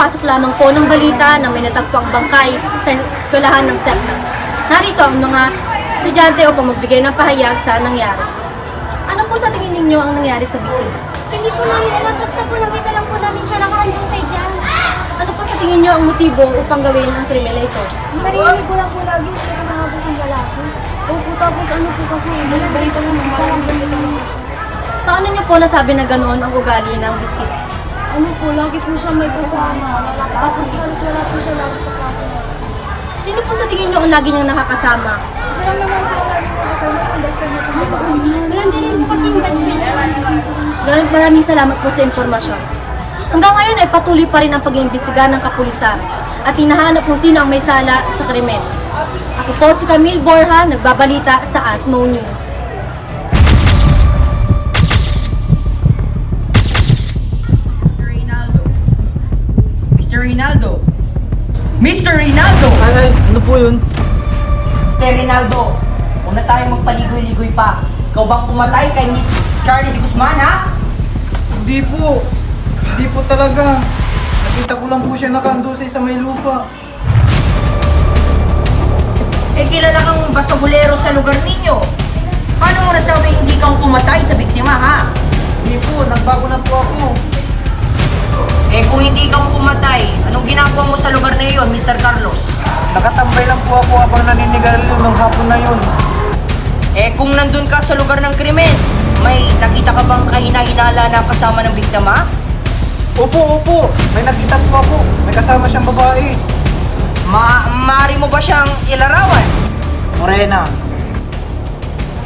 kakapasok lamang po ng balita na may natagpuang bangkay sa eskwelahan ng SEPNAS. Narito ang mga estudyante upang magbigay ng pahayag sa nangyari. Ano po sa tingin ninyo ang nangyari sa biktima? Hindi po namin alam, basta po nakita lang po namin siya nakahandusay dyan. Ano po sa tingin nyo ang motibo upang gawin ang krimen na ito? Narinig ko lang po lagi siya nakahabos ng lalaki. Opo, tapos ano po kasi, balita lang po lang Paano nyo po nasabi na ganoon ang ugali ng biktima? Ano po, lagi po siya may kasama. Tapos wala po siya lagi sa klase. Sino po sa tingin nyo ang lagi niyang nakakasama? Sila naman po lagi po kasama ang best friend niya po. Walang din po kasi yung best friend. Maraming salamat po sa impormasyon. Hanggang ngayon ay patuloy pa rin ang pag-iimbestiga ng kapulisan at hinahanap kung sino ang may sala sa krimen. Ako po si Camille Borja, nagbabalita sa ASMO News. Mr. Rinaldo! Mr. Rinaldo! Ay, ano po yun? Mr. Rinaldo, huwag na tayo magpaligoy-ligoy pa. Ikaw bang pumatay kay Miss Charlie de Guzman, ha? Hindi po. Hindi po talaga. Nakita ko lang po siya nakahandusay sa may lupa. Eh, kilala kang basagulero sa lugar ninyo. Paano mo nasabi hindi kang pumatay sa biktima, ha? Hindi po, nagbago na po ako. Eh, kung hindi kang pumatay, anong ginagawa mo sa lugar na iyon, Mr. Carlos? Nakatambay lang po ako habang naninigarilyo nung hapon na yun. Eh, kung nandun ka sa lugar ng krimen, may nakita ka bang kahina-hinala na kasama ng biktima? Opo, opo. May nakita po ako. May kasama siyang babae. Maaari mo ba siyang ilarawan? Morena.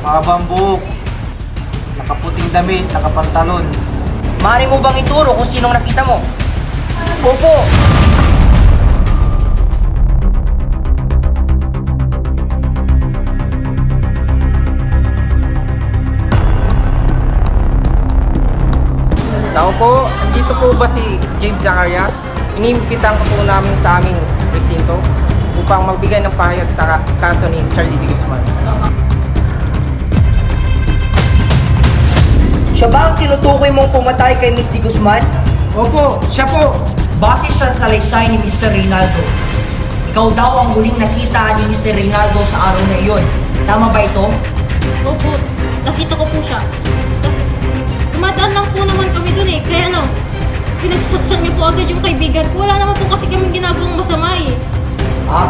Mahabang buhok. Nakaputing damit, nakapantalon. Maaari mo bang ituro kung sinong nakita mo? Opo. Tao po, andito po ba si James Zacarias? Inimbitang po namin sa aming presinto upang magbigay ng pahayag sa kaso ni Charlie de Guzman. Siya ba ang tinutukoy mong pumatay kay Miss de Guzman? Opo, siya po. Base sa salaysay ni Mr. Rinaldo, ikaw daw ang huling nakita ni Mr. Rinaldo sa araw na iyon. Tama ba ito? Opo, nakita ko po siya. Tapos, dumadaan lang po naman kami dun eh. Kaya ano, pinagsasaksan niyo po agad yung kaibigan ko. Wala naman po kasi kaming ginagawang masama eh.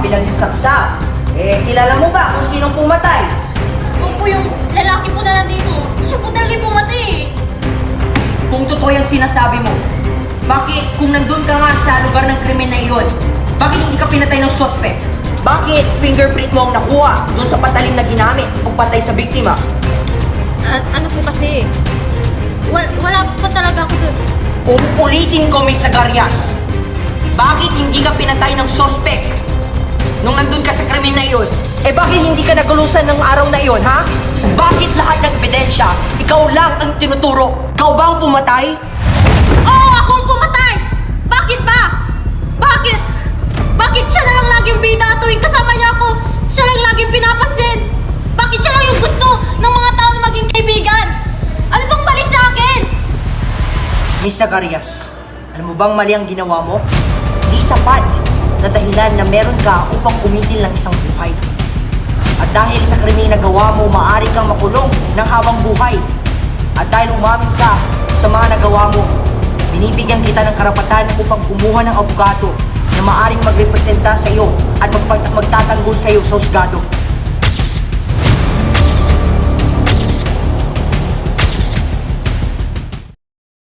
Pinagsasaksa. Eh, kilala mo ba kung sinong pumatay? Opo, yung lalaki po na nandito. Siya po talaga yung pumatay eh. Kung totoo yung sinasabi mo, bakit kung nandun ka nga sa lugar ng krimen na iyon, bakit hindi ka pinatay ng suspect? Bakit fingerprint mo ang nakuha doon sa patalim na ginamit sa pagpatay sa biktima? Ano po kasi, wala pa talaga ako dun. Uulitin ko, Miss Zacarias. Bakit hindi ka pinatay ng suspect nung nandun ka sa krimen na iyon? Eh bakit hindi ka nagulusan ng araw na iyon, ha? Bakit lahat ng ebidensya, ikaw lang ang tinuturo? Ikaw ba ang pumatay? Oo, ako ang pumatay! Bakit ba? Bakit? Bakit siya na lang laging bida tuwing kasama niya ako? Siya lang laging pinapansin? Bakit siya lang yung gusto ng mga tao na maging kaibigan? Ano bang mali sa akin? Miss Zacarias, alam mo bang mali ang ginawa mo? Hindi sapat na dahilan na meron ka upang kumitil ng isang buhay. At dahil sa krimen na gawa mo, maaari kang makulong ng habang buhay. At dahil umamin ka sa mga nagawa mo, binibigyan kita ng karapatan upang kumuha ng abogado na maaring magrepresenta sa iyo at magtatanggol sa iyo sa husgado.